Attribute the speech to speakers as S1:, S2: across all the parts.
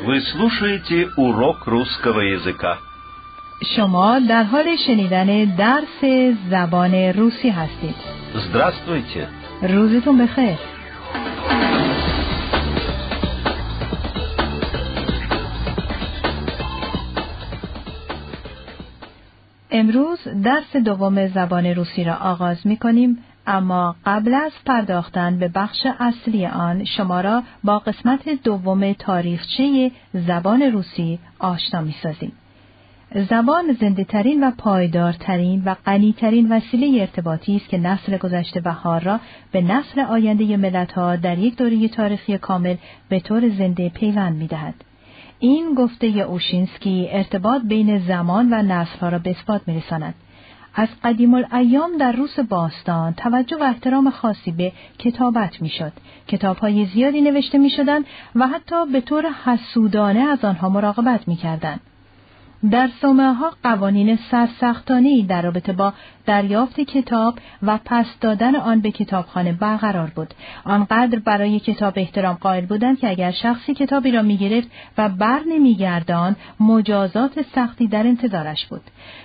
S1: Вы слушаете урок русского языка.
S2: شما در حال شنیدن درس زبان روسی هستید.
S1: Здравствуйте.
S2: روزتون بخیر. امروز درس دوم زبان روسی را آغاز می‌کنیم، اما قبل از پرداختن به بخش اصلی آن شما را با قسمت دوم تاریخچه زبان روسی آشنا می‌سازیم. زبان زنده‌ترین و پایدارترین و غنی‌ترین وسیله ارتباطی است که نسل گذشته بهار را به نسل آینده ملت‌ها در یک دوره تاریخی کامل به طور زنده پیوند می‌دهد. این گفته اوشینسکی ارتباط بین زمان و نسل‌ها را به اثبات می‌رساند. از قدیم الایام در روس باستان توجه و احترام خاصی به کتابت می‌شد. کتاب‌های زیادی نوشته می‌شدند و حتی به طور حسودانه از آنها مراقبت می‌کردند. در صومعه‌ها قوانین سرسختانه‌ای در رابطه با دریافت کتاب و پس دادن آن به کتابخانه برقرار بود. آنقدر برای کتاب احترام قائل بودند که اگر شخصی کتابی را می‌گرفت و بر نمی‌گرداند، مجازات سختی در انتظارش بود.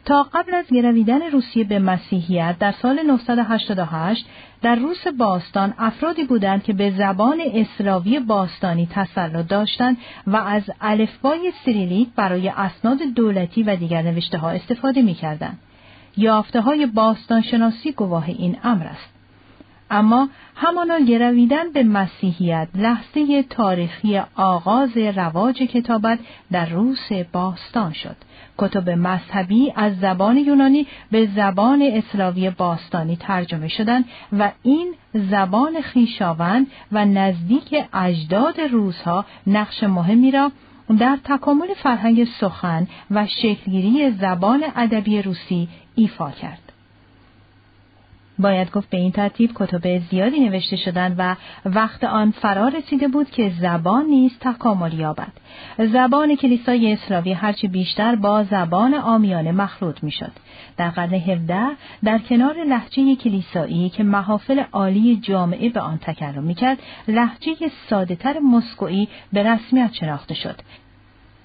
S2: تا قبل از گرویدن روسیه به مسیحیت در سال 988 در روس باستان افرادی بودند که به زبان اسلاوی باستانی تسلط داشتند و از الفبای سیریلیک برای اسناد دولتی و دیگر نوشته‌ها استفاده می‌کردند. یافته‌های باستانشناسی گواه این امر است. اما همانا گرویدن به مسیحیت لحظه تاریخی آغاز رواج کتابت در روس باستان شد. کتب مذهبی از زبان یونانی به زبان اسلاوی باستانی ترجمه شدند و این زبان خویشاوند و نزدیک اجداد روس‌ها نقش مهمی را در تکامل فرهنگ سخن و شکلگیری زبان ادبی روسی ایفا کرد. باید گفت به این ترتیب کتب زیادی نوشته شدند و وقت آن فرا رسیده بود که زبان نیز تکامل یابد. زبان کلیسای اسلاوی هرچی بیشتر با زبان عامیانه مخلوط میشد. در قرن 17 در کنار لهجه کلیسایی که محافل عالی جامعه به آن تکلم میکرد، لهجه ساده‌تر مسکویی به رسمیت شناخته شد.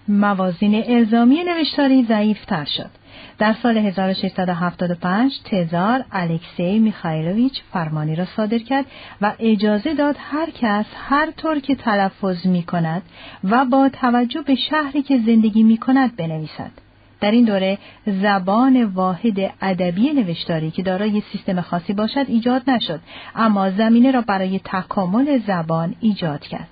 S2: موازین الزامی نوشتاری ضعیف‌تر شد. در سال 1675 تزار الکسی میخائیلویچ فرمانی را صادر کرد و اجازه داد هر کس هر طور که تلفظ می‌کند و با توجه به شهری که زندگی می‌کند بنویسد. در این دوره زبان واحد ادبی نوشتاری که دارای سیستم خاصی باشد ایجاد نشد، اما زمینه را برای تکامل زبان ایجاد کرد.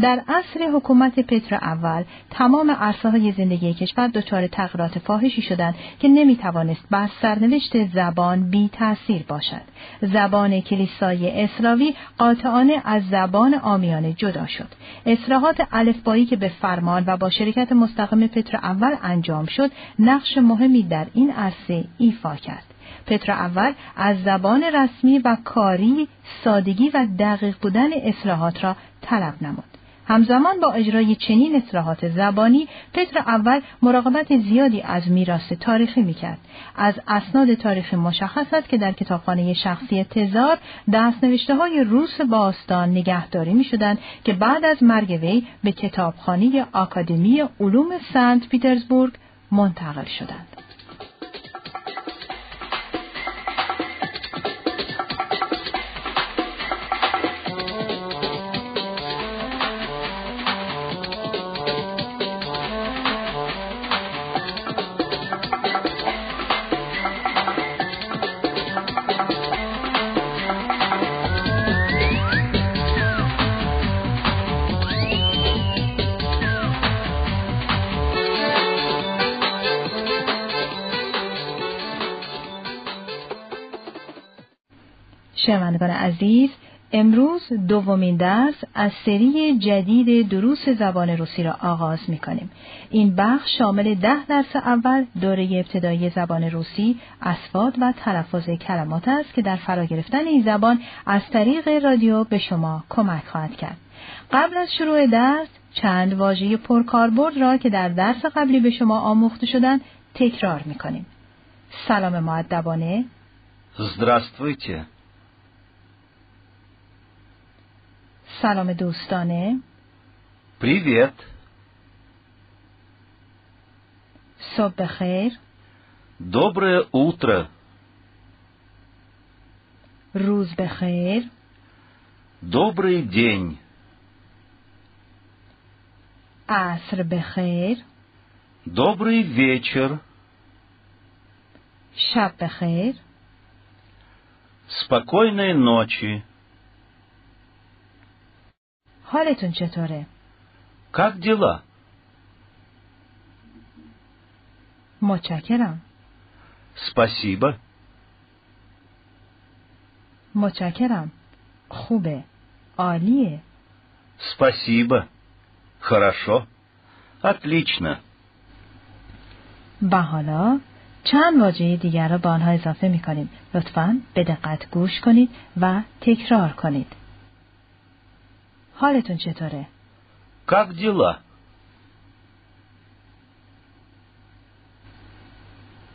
S2: در عصر حکومت پتر اول تمام عرصه‌های زندگی کشور دچار تغییرات فاحشی شدند که نمی‌توانست بر سرنوشت زبان بی تأثیر باشد. زبان کلیسای اسلاوی قاطعانه از زبان عامیانه جدا شد. اصلاحات الفبایی که به فرمان و با شرکت مستقیم پتر اول انجام شد، نقش مهمی در این عرصه ایفا کرد. پتر اول از زبان رسمی و کاری سادگی و دقیق بودن اصلاحات را طلب نمود. همزمان با اجرای چنین اصلاحات زبانی، پتر اول مراقبت زیادی از میراث تاریخی میکرد. از اسناد تاریخی مشخص است که در کتابخانه شخصی تزار دست‌نوشته‌های روس باستان نگهداری میشدند که بعد از مرگ وی به کتابخانه آکادمی علوم سنت پیترزبورگ منتقل شدند. شنوندگان عزیز، امروز دومین درس از سری جدید دروس زبان روسی را آغاز می‌کنیم. این بخش شامل 10 درس اول دوره ابتدایی زبان روسی، اسفاد و تلفظ کلمات است که در فرا گرفتن این زبان از طریق رادیو به شما کمک خواهد کرد. قبل از شروع درس چند واژه پرکاربرد را که در درس قبلی به شما آموخته شدند تکرار می‌کنیم. سلام مؤدبانه.
S1: Здравствуйте.
S2: سلام دوستانه.
S1: Привет.
S2: صبح بخیر.
S1: Доброе утро.
S2: روز بخیر.
S1: Добрый день.
S2: عصر بخیر.
S1: Добрый вечер.
S2: شب بخیر.
S1: Спокойной ночи.
S2: حالتون چطوره؟
S1: Как дела?
S2: متشکرم.
S1: Спасибо.
S2: متشکرم. خوبه. عالیه.
S1: Спасибо. Хорошо. Отлично.
S2: و حالا چند واژه دیگر را به آنها اضافه می کنیم. لطفاً به دقت گوش کنید و تکرار کنید. حالتون چطوره؟
S1: Как дела?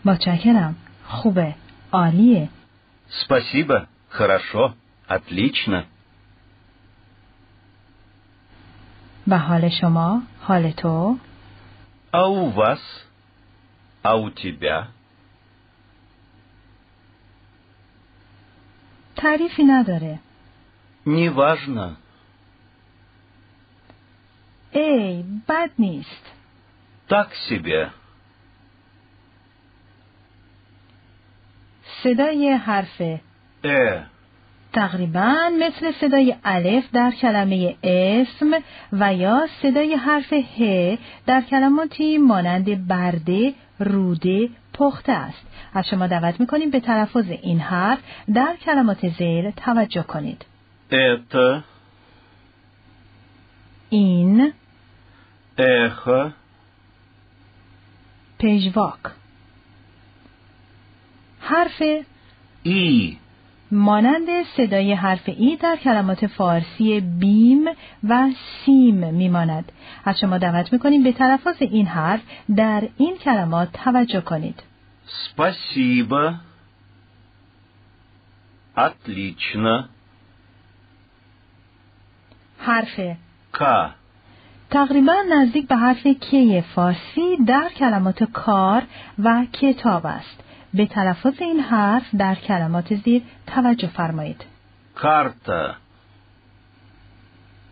S2: متشکرم. خوبه. عالیه.
S1: Спасибо. Хорошо. Отлично.
S2: و حال شما؟ حال تو؟
S1: А у вас? А у тебя?
S2: تعریفی نداره.
S1: Неважно.
S2: ای بد نیست.
S1: Так себе.
S2: صدای حرف تقریباً مثل صدای الف در کلمه اسم و یا صدای حرف ه در کلماتی مانند برده، روده، پخته است. از شما دعوت می‌کنیم به تلفظ این حرف در کلمات زیر توجه کنید.
S1: Это.
S2: این.
S1: Эхо.
S2: پژواک. حرف
S1: И.
S2: مانند صدای حرف ای در کلمات فارسی بیم و سیم میماند. از شما دعوت میکنیم به تلفظ این حرف در این کلمات توجه کنید.
S1: Спасибо. Отлично.
S2: حرف
S1: К.
S2: تقریبا نزدیک به حرف کی فارسی در کلمات کار و کتاب است. به تلفظ این حرف در کلمات زیر توجه فرمایید.
S1: Карта.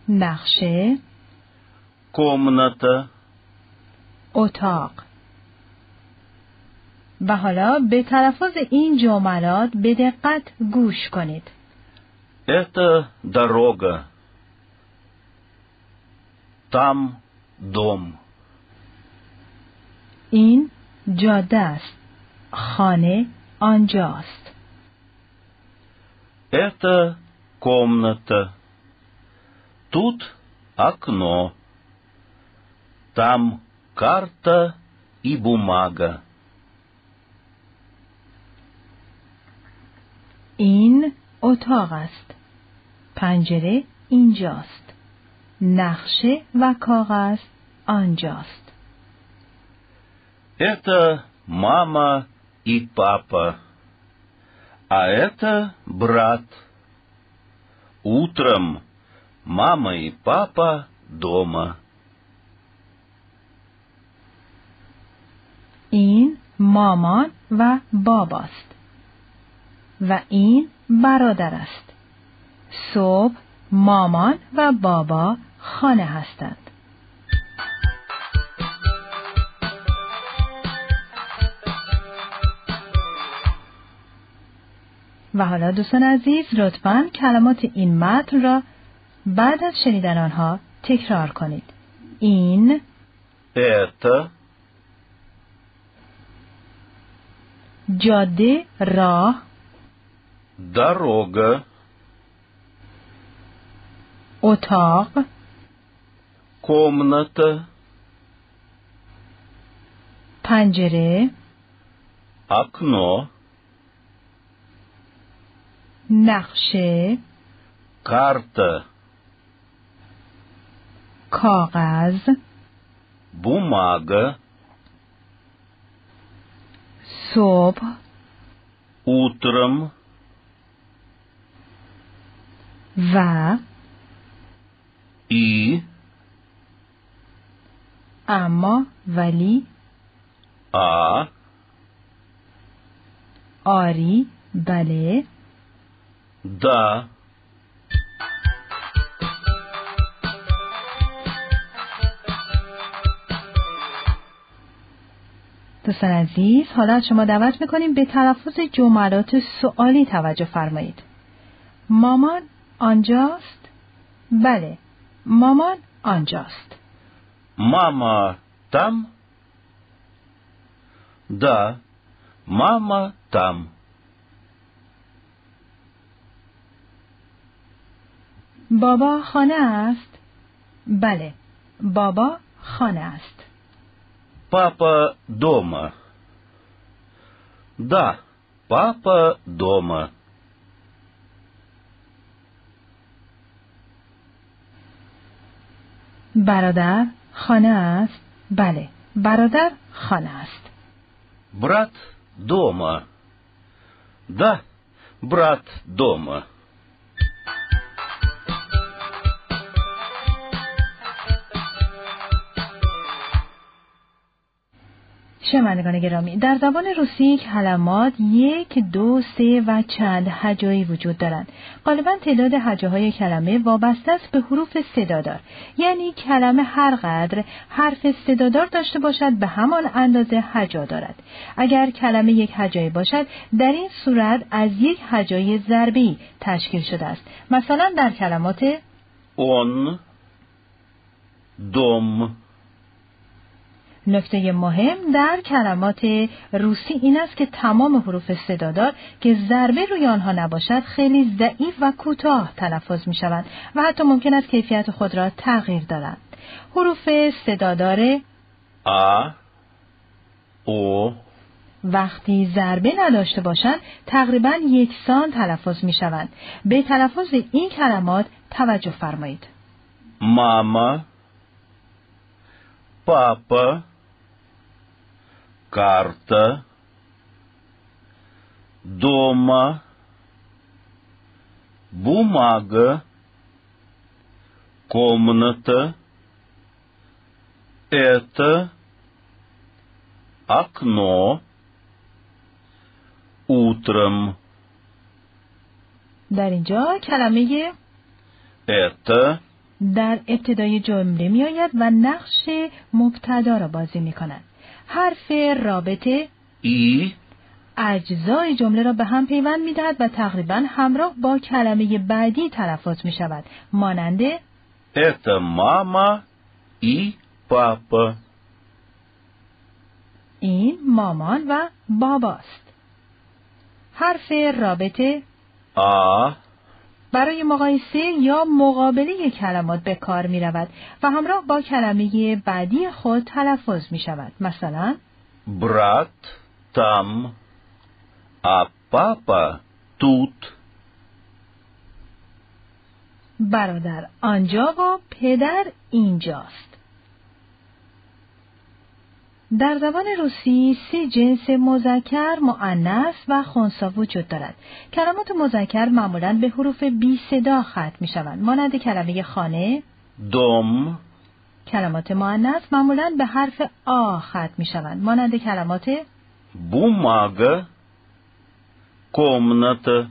S2: نقشه.
S1: Комната.
S2: اتاق. و حالا به تلفظ این جملات به دقت گوش کنید.
S1: Это дорога. Там дом.
S2: این جاده است. خانه آنجاست.
S1: Это комната. Тут окно. Там карта и бумага.
S2: این اتاق است. پنجره اینجاست. نقشه و کاغذ آنجاست.
S1: Это мама и папа. А это брат. Утром мама и папа дома.
S2: این مامان و باباست. و این برادر است. صبح مامان و بابا خانه هستند. و حالا دوستان عزیز لطفاً کلمات این متن را بعد از شنیدن آنها تکرار کنید. این.
S1: Это.
S2: جاده، راه.
S1: Дорога.
S2: اتاق.
S1: Комната.
S2: پنجره.
S1: Окно.
S2: نقشه.
S1: Карта.
S2: کاغذ.
S1: Бумага.
S2: صبح.
S1: Утром.
S2: و.
S1: И.
S2: اما، ولی.
S1: А.
S2: آری، بله.
S1: Да.
S2: دوستان عزیز، حالا از شما دعوت میکنیم به تلفظ جملات سؤالی توجه فرمایید. مامان آنجاست؟ بله، مامان آنجاست.
S1: Мама там? Да, мама там.
S2: بابا خانه است؟ بله، بابا خانه است.
S1: Папа дома. Да, папа дома.
S2: برادر خانه است؟ بله، برادر خانه است.
S1: Брат дома. Да, брат дома.
S2: شنوندگان گرامی، در زبان روسی کلمات 1، 2، 3 و چند هجایی وجود دارند. غالبا تعداد هجاهای کلمه وابسته است به حروف صدادار، یعنی کلمه هر قدر حرف صدادار داشته باشد به همان اندازه هجا دارد. اگر کلمه یک هجایی باشد، در این صورت از یک هجای ضربی تشکیل شده است. مثلا در کلمات
S1: Он, дом.
S2: نکته مهم در کلمات روسی این است که تمام حروف صدادار که ضربه روی آنها نباشد خیلی ضعیف و کوتاه تلفظ می شوند و حتی ممکن است کیفیت خود را تغییر دارند. حروف صدادار
S1: А, О.
S2: وقتی ضربه نداشته باشند تقریباً یکسان تلفظ می شوند. به تلفظ این کلمات توجه فرمایید.
S1: Мама, папа, карта, дома, бумага, комната, это, окно, утром.
S2: در اینجا کلمه
S1: Это
S2: در ابتدای جمله می آید و نقش مبتدا را بازی می کند. حرف رابطه
S1: и
S2: اجزای جمله را به هم پیوند می دهد و تقریباً همراه با کلمه بعدی تلفظ می شود. مانند
S1: это мама и папа.
S2: این مامان و باباست. حرف رابطه
S1: А
S2: برای مقایسه یا مقابله کلمات به کار می رود و همراه با کلمه بعدی خود تلفظ می شود. مثلا
S1: брат там, а папа тут.
S2: برادر آنجا و پدر اینجاست. در زبان روسی 3 جنس مذکر، مؤنث و خنثی وجود دارد. کلمات مذکر معمولاً به حروف بی صدا ختم می شوند، مانند کلمه خانه.
S1: Дом,
S2: کلمات مؤنث معمولاً به حرف آ ختم می شوند، مانند کلمات
S1: бумага, комната.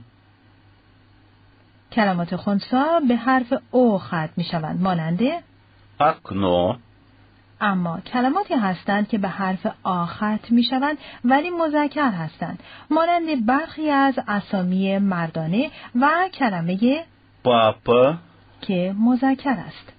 S2: کلمات خنثی به حرف او ختم می شوند، مانند.
S1: окно.
S2: اما کلماتی هستند که به حرف آ ختم می شوند ولی مذکر هستند، مانند برخی از اسامی مردانه و کلمه
S1: Папа,
S2: که مذکر است.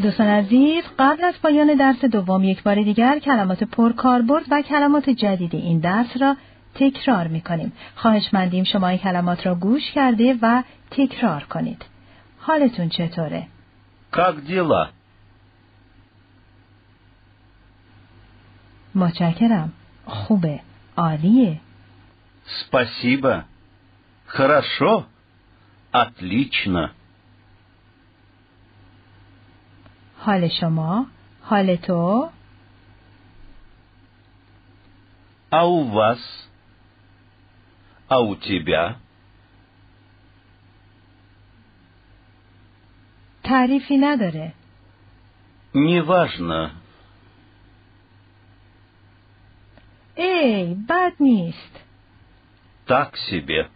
S2: دوستان عزیز، قبل از پایان درس دوم یک بار دیگر کلمات پرکاربرد و کلمات جدید این درس را تکرار می‌کنیم. خواهشمندیم شما این کلمات را گوش کرده و تکرار کنید. حالتون چطوره؟
S1: как дела?
S2: متشکرم. خوبه. عالیه.
S1: Спасибо. Хорошо. Отлично.
S2: حال شما؟ حال تو؟
S1: А у вас? А у тебя?
S2: تعریفی نداره.
S1: Неважно.
S2: ای بد نیست.
S1: Так себе.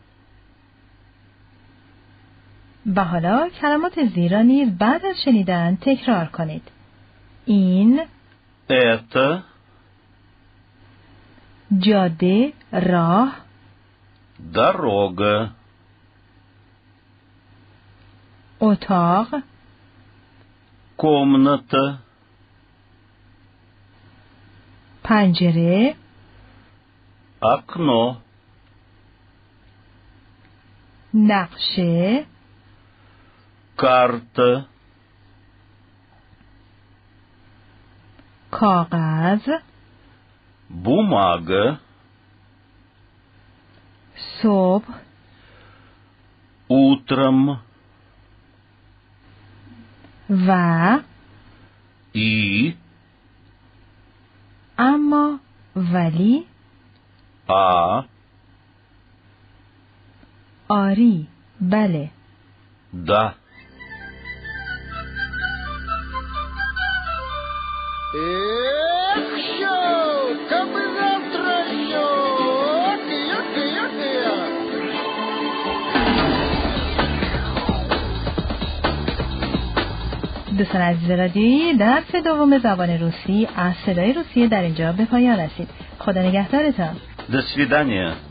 S2: و حالا کلمات زیرا نیز بعد از شنیدن تکرار کنید. این
S1: Это
S2: جاده، راه،
S1: дорога,
S2: اتاق،
S1: комната,
S2: پنجره،
S1: окно,
S2: نقشه،
S1: карта,
S2: کاغذ،
S1: бумага,
S2: صبح،
S1: утром
S2: و
S1: и
S2: اما، ولی،
S1: а,
S2: آری، بله.
S1: да.
S3: Эх, шоу, как бы завтра еще.
S2: دوستان عزیز رادیویی، درس دوم زبان روسی از صدای روسیه در اینجا به پایان رسید. خدا نگهدارتان.
S1: До свидания.